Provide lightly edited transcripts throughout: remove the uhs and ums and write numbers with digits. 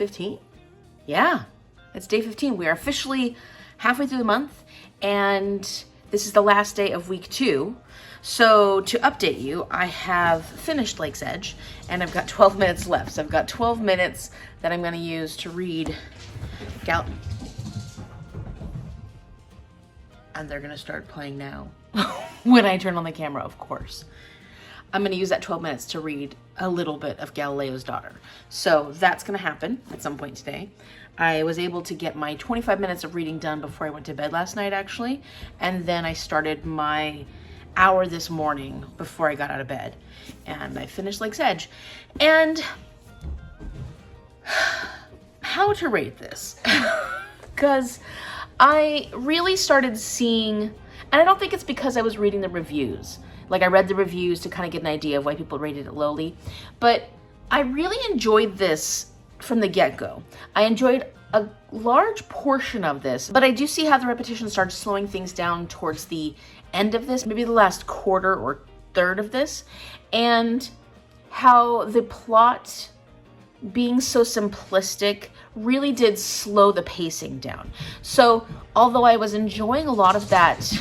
15. Yeah, it's day 15. We are officially halfway through the month, and this is the last day of week 2. So to update you, I have finished Lakesedge, and I've got 12 minutes left. So I've got 12 minutes that I'm going to use to read and they're going to start playing now when I turn on the camera, of course. I'm going to use that 12 minutes to read a little bit of Galileo's Daughter. So that's going to happen at some point today. I was able to get my 25 minutes of reading done before I went to bed last night, actually. And then I started my hour this morning before I got out of bed. And I finished Lakesedge. And how to rate this? Because I really started seeing, and I don't think it's because I was reading the reviews. Like, I read the reviews to kind of get an idea of why people rated it lowly. But I really enjoyed this from the get-go. I enjoyed a large portion of this, but I do see how the repetition starts slowing things down towards the end of this, maybe the last quarter or third of this, and how the plot being so simplistic really did slow the pacing down. So although I was enjoying a lot of that,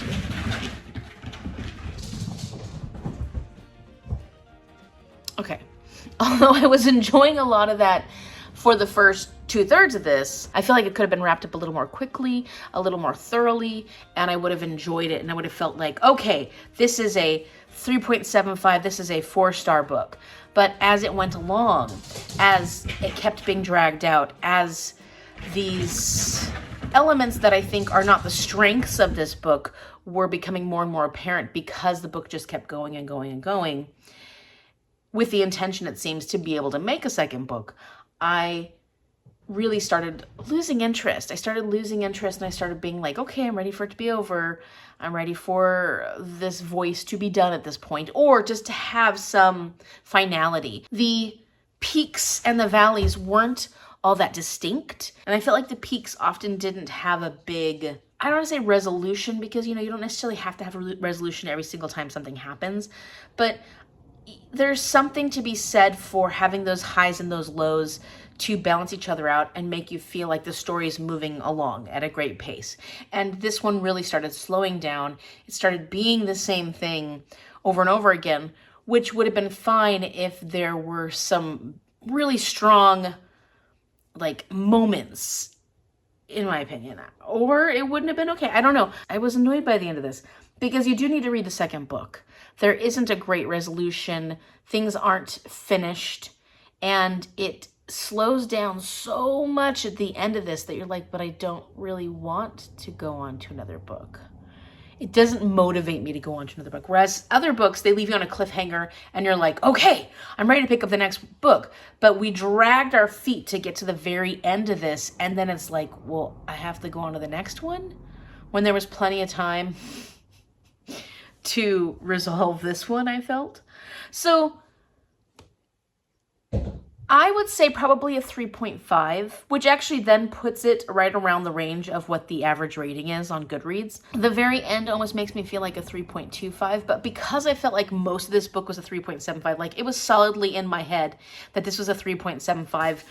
although I was enjoying a lot of that for the first 2/3 of this, I feel like it could have been wrapped up a little more quickly, a little more thoroughly, and I would have enjoyed it, and I would have felt like, okay, this is a 3.75, this is a 4-star book. But as it went along, as it kept being dragged out, as these elements that I think are not the strengths of this book were becoming more and more apparent because the book just kept going and going and going, with the intention, it seems, to be able to make a second book, I really started losing interest. I started losing interest, and I started being like, okay, I'm ready for it to be over. I'm ready for this voice to be done at this point, or just to have some finality. The peaks and the valleys weren't all that distinct, and I felt like the peaks often didn't have a big, I don't want to say resolution, because, you know, you don't necessarily have to have a resolution every single time something happens, but there's something to be said for having those highs and those lows to balance each other out and make you feel like the story is moving along at a great pace. And this one really started slowing down. It started being the same thing over and over again, which would have been fine if there were some really strong, like, moments, in my opinion. Or it wouldn't have been okay. I don't know. I was annoyed by the end of this, because you do need to read the second book. There isn't a great resolution. Things aren't finished. And it slows down so much at the end of this that you're like, but I don't really want to go on to another book. It doesn't motivate me to go on to another book. Whereas other books, they leave you on a cliffhanger and you're like, okay, I'm ready to pick up the next book. But we dragged our feet to get to the very end of this. And then it's like, well, I have to go on to the next one? When there was plenty of time to resolve this one, I felt. So I would say probably a 3.5, which actually then puts it right around the range of what the average rating is on Goodreads. The very end almost makes me feel like a 3.25, but because I felt like most of this book was a 3.75, like, it was solidly in my head that this was a 3.75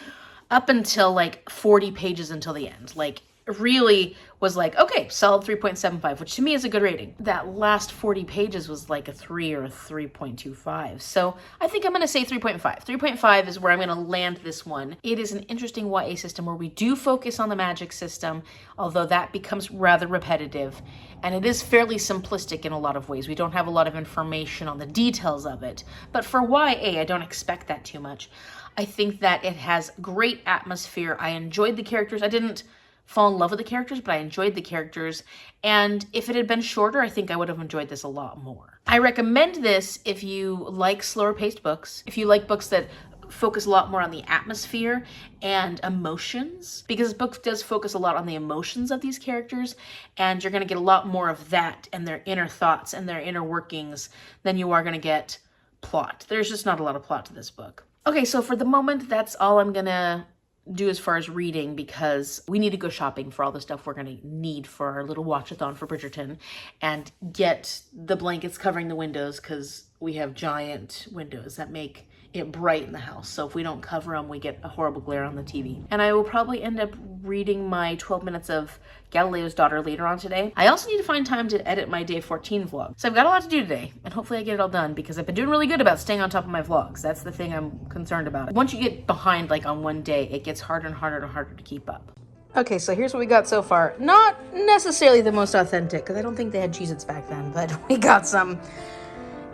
up until like 40 pages until the end. Like, really was like, okay, solid 3.75, which to me is a good rating. That last 40 pages was like a 3 or a 3.25. So I think I'm going to say 3.5. 3.5 is where I'm going to land this one. It is an interesting YA system where we do focus on the magic system, although that becomes rather repetitive. And it is fairly simplistic in a lot of ways. We don't have a lot of information on the details of it. But for YA, I don't expect that too much. I think that it has great atmosphere. I enjoyed the characters. I didn't fall in love with the characters, but I enjoyed the characters. And if it had been shorter, I think I would have enjoyed this a lot more. I recommend this if you like slower paced books, if you like books that focus a lot more on the atmosphere and emotions, because this book does focus a lot on the emotions of these characters, and you're going to get a lot more of that and their inner thoughts and their inner workings than you are going to get plot. There's just not a lot of plot to this book. Okay, so for the moment, that's all I'm going to do as far as reading, because we need to go shopping for all the stuff we're going to need for our little watch-a-thon for Bridgerton, and get the blankets covering the windows, because we have giant windows that make get bright in the house. So if we don't cover them, we get a horrible glare on the TV. And I will probably end up reading my 12 minutes of Galileo's Daughter later on today. I also need to find time to edit my day 14 vlog. So I've got a lot to do today, and hopefully I get it all done because I've been doing really good about staying on top of my vlogs. That's the thing I'm concerned about. Once you get behind like on one day, it gets harder and harder and harder to keep up. Okay, so here's what we got so far. Not necessarily the most authentic, because I don't think they had Cheez-Its back then, but we got some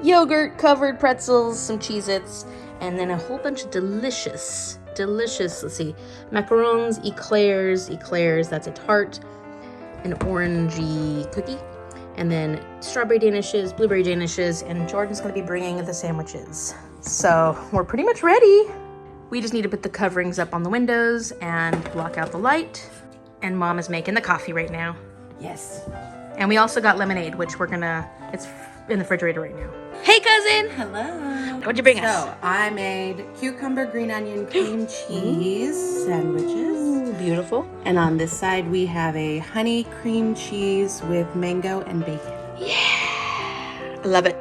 yogurt covered pretzels, some Cheez-Its, and then a whole bunch of delicious, let's see, macarons, eclairs, that's a tart, an orangey cookie, and then strawberry danishes, blueberry danishes, and Jordan's gonna be bringing the sandwiches. So we're pretty much ready. We just need to put the coverings up on the windows and block out the light. And Mom is making the coffee right now. Yes. And we also got lemonade, which it's in the refrigerator right now. Hey, cousin. Hello. What'd you bring us? So I made cucumber, green onion, cream cheese sandwiches. Ooh, beautiful. And on this side, we have a honey cream cheese with mango and bacon. Yeah. I love it.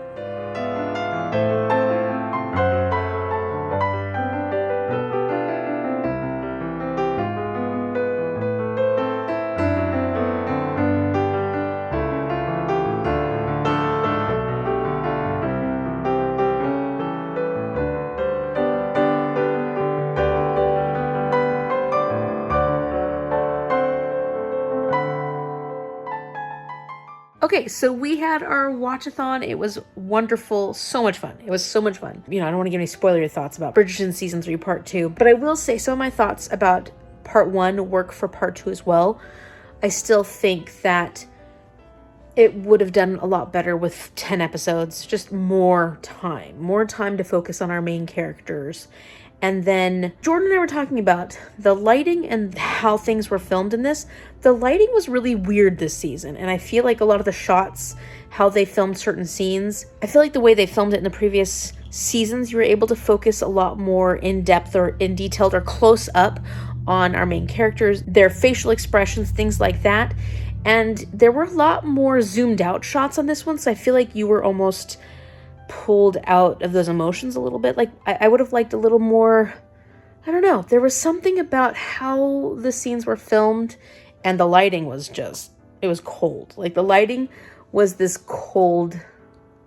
Okay, so we had our watch-a-thon. It was wonderful. So much fun. It was so much fun. You know, I don't want to give any spoiler thoughts about Bridgerton Season 3 Part 2, but I will say some of my thoughts about Part 1 work for Part 2 as well. I still think that it would have done a lot better with 10 episodes, just more time to focus on our main characters. And then Jordan and I were talking about the lighting and how things were filmed in this. The lighting was really weird this season. And I feel like a lot of the shots, how they filmed certain scenes, I feel like the way they filmed it in the previous seasons, you were able to focus a lot more in depth or in detailed or close up on our main characters, their facial expressions, things like that. And there were a lot more zoomed out shots on this one. So I feel like you were almost pulled out of those emotions a little bit. Like I would have liked a little more, I don't know. There was something about how the scenes were filmed and the lighting was it was cold. Like the lighting was this cold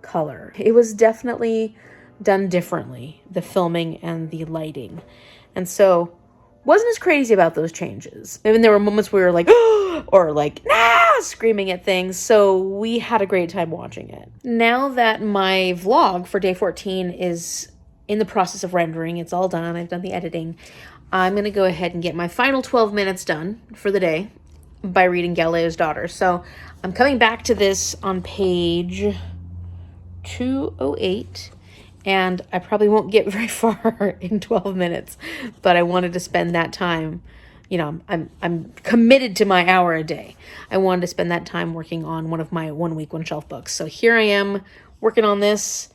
color. It was definitely done differently, the filming and the lighting. And so wasn't as crazy about those changes. I mean, there were moments where we were like, or like, screaming at things. So we had a great time watching it. Now that my vlog for day 14 is in the process of rendering, it's all done. I've done the editing. I'm going to go ahead and get my final 12 minutes done for the day by reading Galileo's Daughter. So I'm coming back to this on page 208. And I probably won't get very far in 12 minutes, but I wanted to spend that time, you know, I'm committed to my hour a day. I wanted to spend that time working on one of my 1 week, 1 shelf books. So here I am working on this,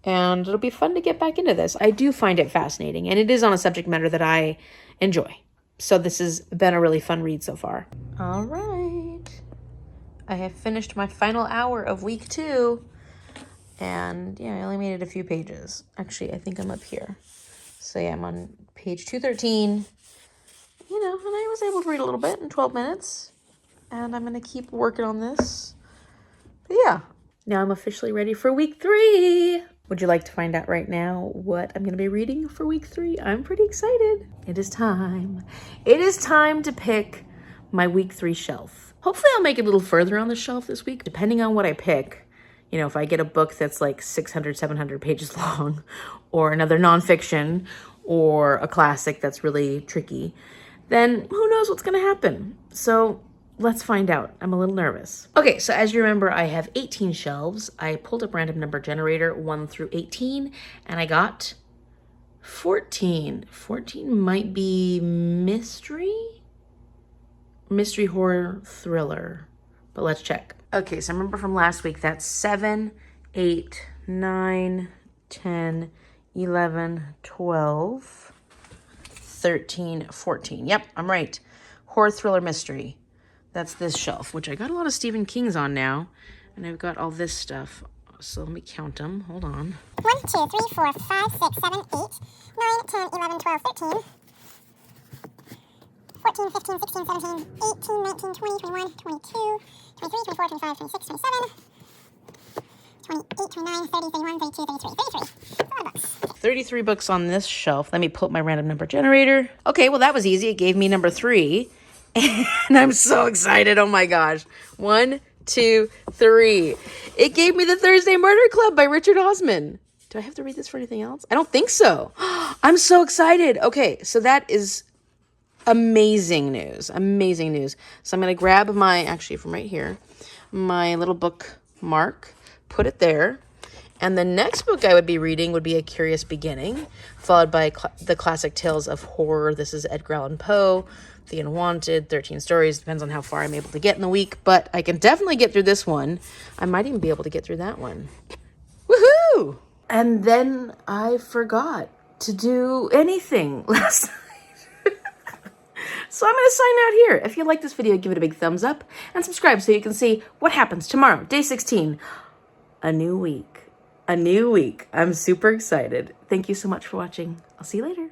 and it'll be fun to get back into this. I do find it fascinating, and it is on a subject matter that I enjoy. So this has been a really fun read so far. All right. I have finished my final hour of week 2. And yeah, I only made it a few pages. Actually, I think I'm up here. So yeah, I'm on page 213. You know, and I was able to read a little bit in 12 minutes. And I'm going to keep working on this. But yeah, now I'm officially ready for week 3. Would you like to find out right now what I'm going to be reading for week 3? I'm pretty excited. It is time. It is time to pick my week 3 shelf. Hopefully I'll make it a little further on the shelf this week, depending on what I pick. You know, if I get a book that's like 600, 700 pages long, or another nonfiction, or a classic that's really tricky, then who knows what's going to happen. So let's find out. I'm a little nervous. Okay, so as you remember, I have 18 shelves. I pulled up random number generator 1 through 18, and I got 14. 14 might be mystery, horror, thriller, but let's check. Okay, so remember from last week, that's 7, 8, 9, 10, 11, 12, 13, 14. Yep, I'm right. Horror, thriller, mystery. That's this shelf, which I got a lot of Stephen King's on now. And I've got all this stuff So let me count them. Hold on. 1, 2, 3, 4, 5, 6, 7, 8, 9, 10, 11, 12, 13, 14, 15, 16, 17, 18, 19, 20, 21, 22, 23, 24, 25, 26, 27, 28, 29, 30, 31, 32, 33, 33. A lot of books. 33 books on this shelf. Let me put my random number generator. Okay, well, that was easy. It gave me number 3. And I'm so excited. Oh my gosh. 1, 2, 3. It gave me The Thursday Murder Club by Richard Osman. Do I have to read this for anything else? I don't think so. I'm so excited. Okay, so that is amazing news. Amazing news. So I'm going to grab my, actually from right here, my little bookmark, put it there. And the next book I would be reading would be A Curious Beginning, followed by the classic tales of horror. This is Edgar Allan Poe, The Unwanted, 13 Stories. Depends on how far I'm able to get in the week, but I can definitely get through this one. I might even be able to get through that one. Woohoo! And then I forgot to do anything last night. So I'm going to sign out here. If you like this video, give it a big thumbs up and subscribe so you can see what happens tomorrow, day 16. A new week. A new week. I'm super excited. Thank you so much for watching. I'll see you later.